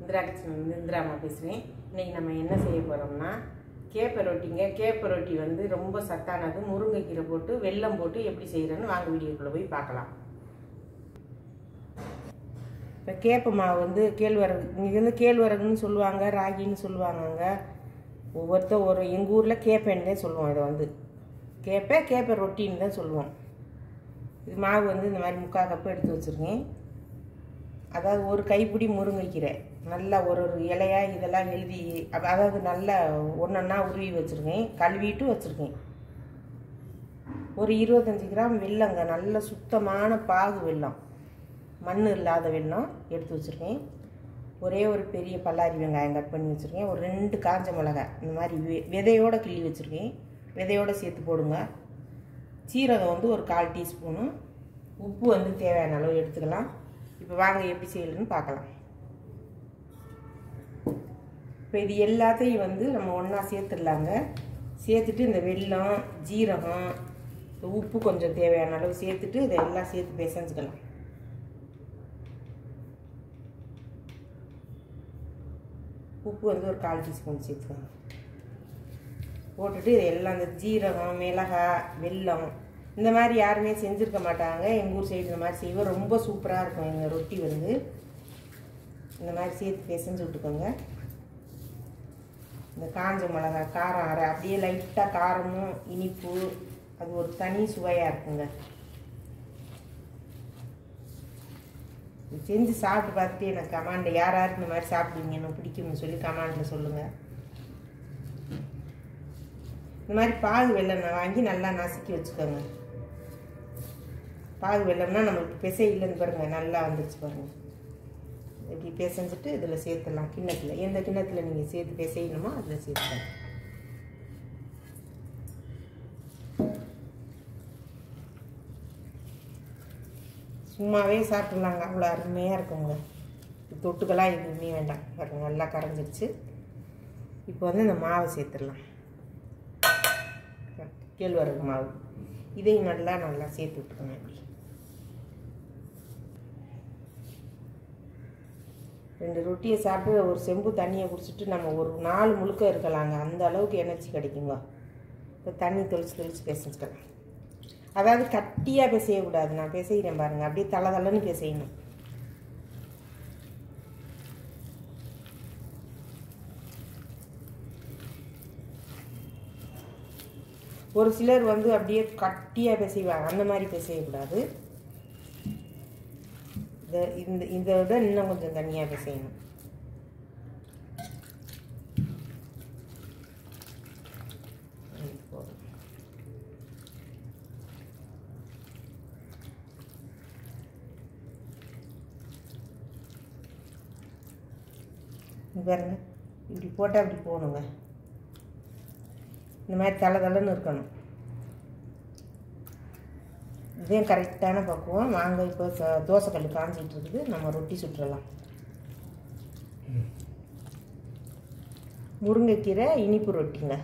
Indira kitchen வந்து இந்திராமா பேசுகிறேன். இன்றைக்கி நம்ம என்ன செய்ய போகிறோம்னா கேப்பை ரொட்டிங்க. கேப்பை ரொட்டி வந்து ரொம்ப சத்தானது. முருங்கைக்கீரை போட்டு வெல்லம் போட்டு எப்படி செய்கிறேன்னு வாங்க வீடியோக்குள்ளே போய் பார்க்கலாம். இப்போ கேப்பை மாவு வந்து கேழ்வரகு, இங்கே வந்து கேழ்வரகுன்னு சொல்லுவாங்க, ராகின்னு சொல்லுவாங்கங்க. ஒவ்வொருத்தர் ஒரு எங்கள் ஊரில் கேப்பைன்னு தான் சொல்லுவோம். இதை வந்து கேப்பை ரொட்டின்னு தான் சொல்லுவோம். இது மாவு வந்து இந்த மாதிரி 3/4 கப்பு எடுத்து வச்சுருக்கேன். அதாவது ஒரு கைப்பிடி முருங்கைக்கீரை நல்லா ஒரு இலையாக இதெல்லாம் எழுதி, அதாவது நல்லா ஒன்றா உருவி வச்சுருக்கேன், கழுவிட்டு வச்சுருக்கேன். ஒரு 25 கிராம் வெல்லங்க, நல்ல சுத்தமான பாகு வெல்லம், மண் இல்லாத வெல்லம் எடுத்து வச்சுருக்கேன். ஒரே ஒரு பெரிய பல்லாரி வெங்காயம் கட் பண்ணி வச்சுருக்கேன். ஒரு 2 காஞ்ச மிளகாய் இந்த மாதிரி விதையோடு கிள்ளி வச்சுருக்கேன். விதையோடு சேர்த்து போடுங்க. சீரகம் வந்து ஒரு 1/4 டீஸ்பூனு. உப்பு வந்து தேவையான அளவு எடுத்துக்கலாம். இப்போ வாங்க எப்படி செய்யலன்னு பார்க்கலாம். இப்போ இது எல்லாத்தையும் வந்து நம்ம ஒன்றா சேர்த்துடலாங்க. சேர்த்துட்டு இந்த வெல்லம், ஜீரகம், உப்பு கொஞ்சம் தேவையான அளவு சேர்த்துட்டு இதெல்லாம் சேர்த்து பிசைஞ்சுக்கலாம். உப்பு வந்து ஒரு 1/4 டீஸ்பூன் சேர்த்துக்கோங்க. போட்டுட்டு இதெல்லாம் இந்த ஜீரகம், மிளகாய், வெல்லம் இந்த மாதிரி யாருமே செஞ்சுருக்க மாட்டாங்க. எங்கள் ஊர் சைடு இந்த மாதிரி செய்வோம். ரொம்ப சூப்பராக இருக்கும் எங்கள் ரொட்டி வந்து. இந்த மாதிரி சேர்த்து பிசைஞ்சு விட்டுக்கோங்க. இந்த காஞ்ச மிளகாய் காரம் அப்படியே லைட்டாக காரமும் இனிப்பு, அது ஒரு தனி சுவையாக இருக்குங்க. செஞ்சு சாப்பிட்டு பார்த்துட்டு எனக்கு கமாண்டில் யார் யாருக்கு இந்த மாதிரி சாப்பிடுவீங்கன்னு பிடிக்கும்னு சொல்லி கமாண்டில் சொல்லுங்கள். இந்த மாதிரி பாகு வெல்லம் வாங்கி நல்லா நசுக்கி வச்சுக்கோங்க. பாகு வெல்லம்னா நம்மளுக்கு பிசை இல்லைன்னு பாருங்கள், நல்லா வந்துடுச்சு பாருங்கள். இப்படி பிசைஞ்சிட்டு இதில் சேர்த்துடலாம். கிண்ணத்தில், எந்த கிண்ணத்தில் நீங்கள் சேர்த்து பிசையணுமோ அதில் சேர்த்துக்கலாம். சும்மாவே சாப்பிட்லாங்க, அவ்வளோ அருமையாக இருக்குங்க. தொட்டுக்கெல்லாம் எதுவுமே வேண்டாம் பாருங்கள், நல்லா கரைஞ்சிடுச்சு. இப்போ வந்து இந்த மாவை சேர்த்துடலாம். கேழ்வரகு மாவு இதையும் நல்லா சேர்த்து விட்டுக்கணும். இப்படி 2 ரொட்டியை சாப்பிட்டு ஒரு செம்பு தண்ணியை குடிச்சிட்டு நம்ம ஒரு 4 முழுக்க இருக்கலாங்க. அந்த அளவுக்கு எனர்ஜி கிடைக்குங்க. இப்போ தண்ணி தெளித்து பிசைஞ்சுக்கலாம். அதாவது கட்டியாக பிசையக்கூடாது. நான் பிசைகிறேன் பாருங்கள், அப்படியே தளன்னு பிசையணும். ஒரு சிலர் வந்து அப்படியே கட்டியாக பிசைவாங்க, அந்த மாதிரி பிசையக்கூடாது. இதை விட இன்னும் கொஞ்சம் தனியாக பிசையணும். பாருங்க, இப்படி போட்டால் அப்படி போகணுங்க. இந்த மாதிரி தளன்னு இருக்கணும். இதே கரெக்டான பக்குவம். வாங்க இப்போ தோசைக்கல் காஞ்சிட்டு இருக்குது, நம்ம ரொட்டி சுட்டுறலாம். முருங்கைக்கீரை இனிப்பு ரொட்டிங்க.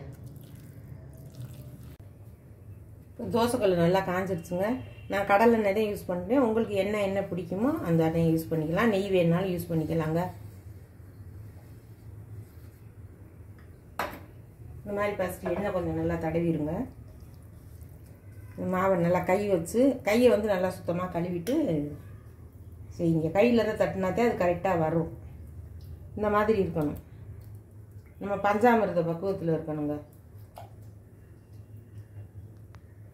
தோசைக்கல் நல்லா காஞ்சிடுச்சுங்க. நான் கடலை எண்ணெய் யூஸ் பண்ணுறேன். உங்களுக்கு என்ன பிடிக்குமோ அந்த எண்ணெய் யூஸ் பண்ணிக்கலாம். நெய் வேணுனாலும் யூஸ் பண்ணிக்கலாங்க. இந்த மாதிரி ஃபஸ்ட்டு எண்ணெய் கொஞ்சம் நல்லா தடவிடுங்க. மாவை நல்லா கையை வந்து நல்லா சுத்தமாக கழுவிட்டு செய்யுங்க. கையில் தான் தட்டினாத்தே அது கரெக்டாக வரும். இந்த மாதிரி இருக்கணும். நம்ம பஞ்சாமிர்த பக்குவத்தில் இருக்கணுங்க.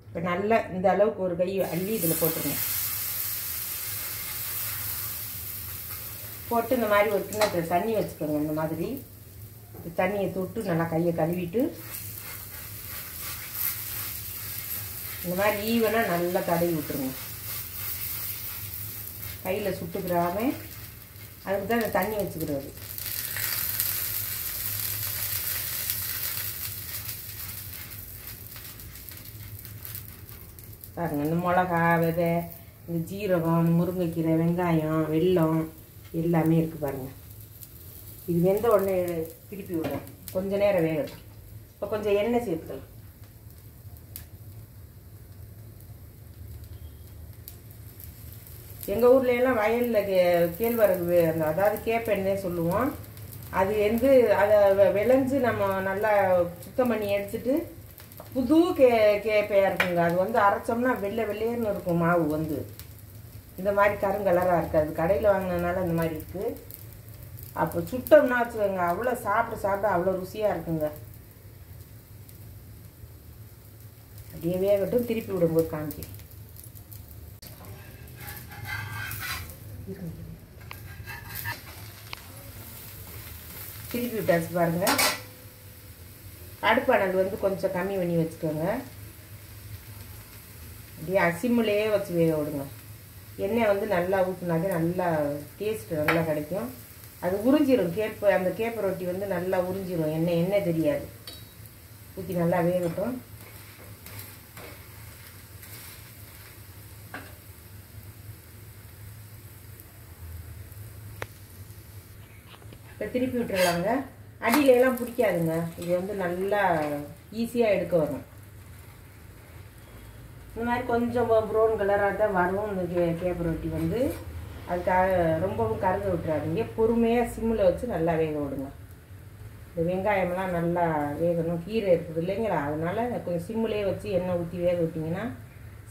இப்போ நல்லா இந்த அளவுக்கு ஒரு கை அள்ளி இதில் போட்டுருங்க. போட்டு இந்த மாதிரி ஒரு கிண்ணத்தில் தண்ணி வச்சுக்கோங்க. இந்த மாதிரி தண்ணியை தொட்டு நல்லா கையை கழுவிட்டு இந்த மாதிரி ஈவனாக நல்லா தடவி விட்டுருங்க. கையில் சுட்டுக்கிறாம, அதுக்கு தான் இந்த தண்ணி வச்சுக்கிறது. பாருங்கள், இந்த மிளகா விதை, இந்த ஜீரகம், முருங்கைக்கீரை, வெங்காயம், வெல்லம் எல்லாமே இருக்குது பாருங்கள். இது வெந்த உடனே திருப்பி விடுறோம். கொஞ்சம் நேரம் வேகட்டும். இப்போ கொஞ்சம் எண்ணெய் சேர்த்துக்கலாம். எங்கள் ஊர்லெலாம் வயலில் கேழ்வரகு அதாவது கேப்பெண்ணே சொல்லுவோம். அது வந்து அதை விளைஞ்சு நம்ம நல்லா சுத்தம் பண்ணி எடுத்துட்டு புது கேப்பையாக இருக்குங்க. அது வந்து அரைச்சோம்னா வெள்ளை வெள்ளையர்னு இருக்கும். மாவு வந்து இந்த மாதிரி கருங்கலராக இருக்காது. கடையில் வாங்கினதுனால இந்த மாதிரி இருக்குது. அப்போ சுட்டோம்னா வச்சுக்கோங்க, அவ்வளோ சாப்பிட அவ்வளோ ருசியாக இருக்குங்க. அப்படியே வேகட்டும், திருப்பி விடும்போது காமிச்சு திருப்பி விட்டாச்சு பாருங்க. அடுப்பானல் வந்து கொஞ்சம் கம்மி பண்ணி வச்சுக்கோங்க. அப்படியே சிம்மிலேயே வச்சு வேக விடுங்க. எண்ணெய் வந்து நல்லா ஊற்றினாதே நல்லா டேஸ்ட் நல்லா கிடைக்கும். அது உறிஞ்சிடும். அந்த கேப்பை ரொட்டி வந்து நல்லா உறிஞ்சிடும். எண்ணெய் தெரியாது. ஊற்றி நல்லா வேகட்டும். இப்போ திருப்பி விட்டுறலாங்க. அடியிலெல்லாம் பிடிக்காதுங்க. இது வந்து நல்லா ஈஸியாக எடுக்க வரும். இந்த மாதிரி கொஞ்சம் ப்ரௌன் கலராக தான் வரும் இந்த கேப்பை ரொட்டி வந்து. அதுக்காக ரொம்பவும் கருக விட்டுறாதீங்க. பொறுமையாக சிம்மில் வச்சு நல்லா வேக விடுங்க. இந்த வெங்காயமெல்லாம் நல்லா வேகணும். கீரை இருக்குது இல்லைங்களா, அதனால் கொஞ்சம் சிம்மிலே வச்சு எண்ணெய் ஊற்றி வேக விட்டிங்கன்னா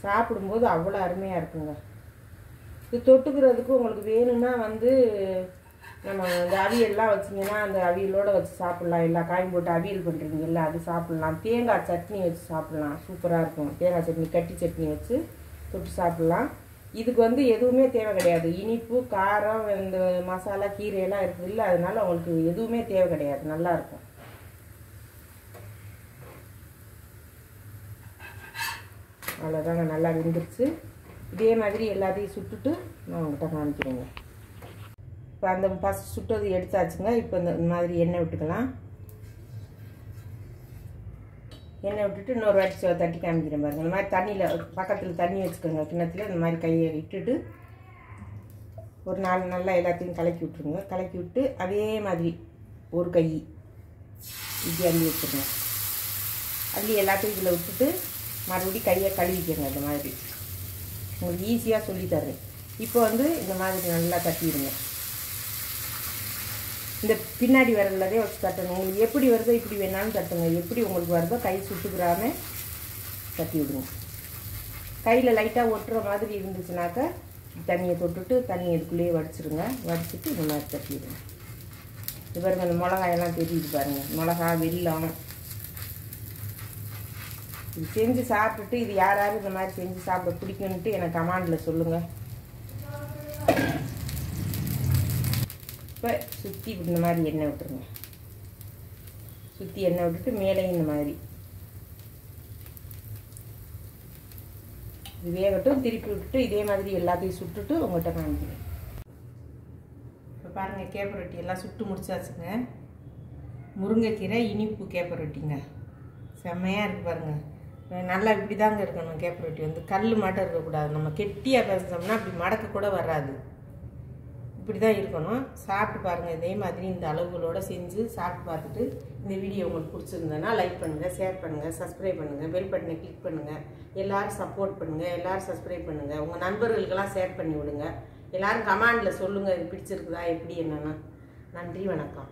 சாப்பிடும்போது அவ்வளோ அருமையாக இருக்குங்க. இது தொட்டுக்கிறதுக்கு உங்களுக்கு வேணும்னா வந்து நம்ம இந்த அவியல்லாம் வச்சிங்கன்னா அந்த அவியலோடு வச்சு சாப்பிட்லாம். எல்லா காயும் போட்டு அவியல் பண்ணுறீங்கல்ல, அது சாப்பிட்லாம். தேங்காய் சட்னி வச்சு சாப்பிட்லாம். சூப்பராக இருக்கும். தேங்காய் சட்னி, கட்டி சட்னி வச்சு தொட்டு சாப்பிட்லாம். இதுக்கு வந்து எதுவுமே தேவை கிடையாது. இனிப்பு, காரம், இந்த மசாலா, கீரையெல்லாம் இருக்குது இல்லை, அதனால உங்களுக்கு எதுவுமே தேவை கிடையாது. நல்லாயிருக்கும். அவ்வளோதாங்க, நல்லா வெந்துருச்சு. இதே மாதிரி எல்லாத்தையும் சுட்டுட்டு நான் உங்கள்கிட்ட காமிக்கிறேங்க. இப்போ அந்த ஃபஸ்ட் சுட்டது எடுத்தாச்சுங்க. இப்போ இந்த மாதிரி எண்ணெய் விட்டுக்கலாம். எண்ணெய் விட்டுட்டு இன்னொரு வாட்டி தட்டி காமிக்கிறேன் பாருங்கள். இந்த மாதிரி தண்ணியில் பக்கத்தில் தண்ணி வச்சுக்கோங்க. கிண்ணத்தில் இந்த மாதிரி கையை இட்டுட்டு ஒரு 4 நல்லா எல்லாத்தையும் கலக்கி விட்ருங்க. கலக்கி விட்டு அதே மாதிரி ஒரு கை இப்படி அள்ளி வச்சுருங்க. அள்ளி எல்லாத்தையும் இதில் விட்டுட்டு மறுபடியும் கையை கழுவிக்கங்க. இந்த மாதிரி உங்களுக்கு ஈஸியாக சொல்லித்தரேன். இப்போ வந்து இந்த மாதிரி நல்லா தட்டிடுங்க. இந்த பின்னாடி விரல்லதே வச்சு தட்டணும். உங்களுக்கு எப்படி வருதோ இப்படி வேணாலும் தட்டுங்க. எப்படி உங்களுக்கு வருதோ கை சுட்டுக்கிறாம தட்டி விடுங்க. கையில் லைட்டாக ஒட்டுற மாதிரி இருந்துச்சுனாக்கா தண்ணியை தொட்டுட்டு தண்ணி இதுக்குள்ளேயே வடிச்சிருங்க. வடிச்சிட்டு இந்த மாதிரி தட்டிடுங்க. இது பாருங்கள், இந்த மிளகாயெல்லாம் தெரியுது பாருங்கள். மிளகா, வெல்லம். இது செஞ்சு சாப்பிட்டுட்டு இது யாராவது இந்த மாதிரி செஞ்சு சாப்பிட பிடிக்குன்ட்டு எனக்கு கமெண்டில் சொல்லுங்கள். இப்போ சுற்றி இந்த மாதிரி எண்ணெய் விட்டுருங்க. சுற்றி எண்ணெய் விட்டுட்டு மேலேயும் இந்த மாதிரி இது வேகட்டும். திருப்பி விட்டுட்டு இதே மாதிரி எல்லாத்தையும் சுட்டுட்டு உங்கள்கிட்ட காமிக்கிறேன். இப்போ பாருங்கள், கேப்பை ரொட்டி எல்லாம் சுட்டு முடிச்சாச்சுங்க. முருங்கைக்கீரை இனிப்பு கேப்பை ரொட்டிங்க. செம்மையாக இருக்குது பாருங்கள். நல்லா இப்படி தாங்க இருக்கணும். கேப்பை ரொட்டி வந்து கல் மாட்டம் இருக்கக்கூடாது. நம்ம கெட்டியாக பேசினோம்னா அப்படி மடக்க கூட வராது. இப்படி தான் இருக்கணும். சாப்பிட்டு பாருங்கள். இதே மாதிரி இந்த அளவுகளோடு செஞ்சு சாப்பிட்டு பார்த்துட்டு இந்த வீடியோ உங்களுக்கு பிடிச்சிருந்ததுன்னா லைக் பண்ணுங்கள், ஷேர் பண்ணுங்கள், சப்ஸ்கிரைப் பண்ணுங்கள், பெல் பட்டனை கிளிக் பண்ணுங்கள். எல்லோரும் சப்போர்ட் பண்ணுங்கள். எல்லோரும் சப்ஸ்கிரைப் பண்ணுங்கள். உங்கள் நண்பர்களுக்கெல்லாம் ஷேர் பண்ணி விடுங்க. எல்லோரும் கமெண்டில் சொல்லுங்கள் இது பிடிச்சிருக்குதா எப்படி என்னென்னா. நன்றி, வணக்கம்.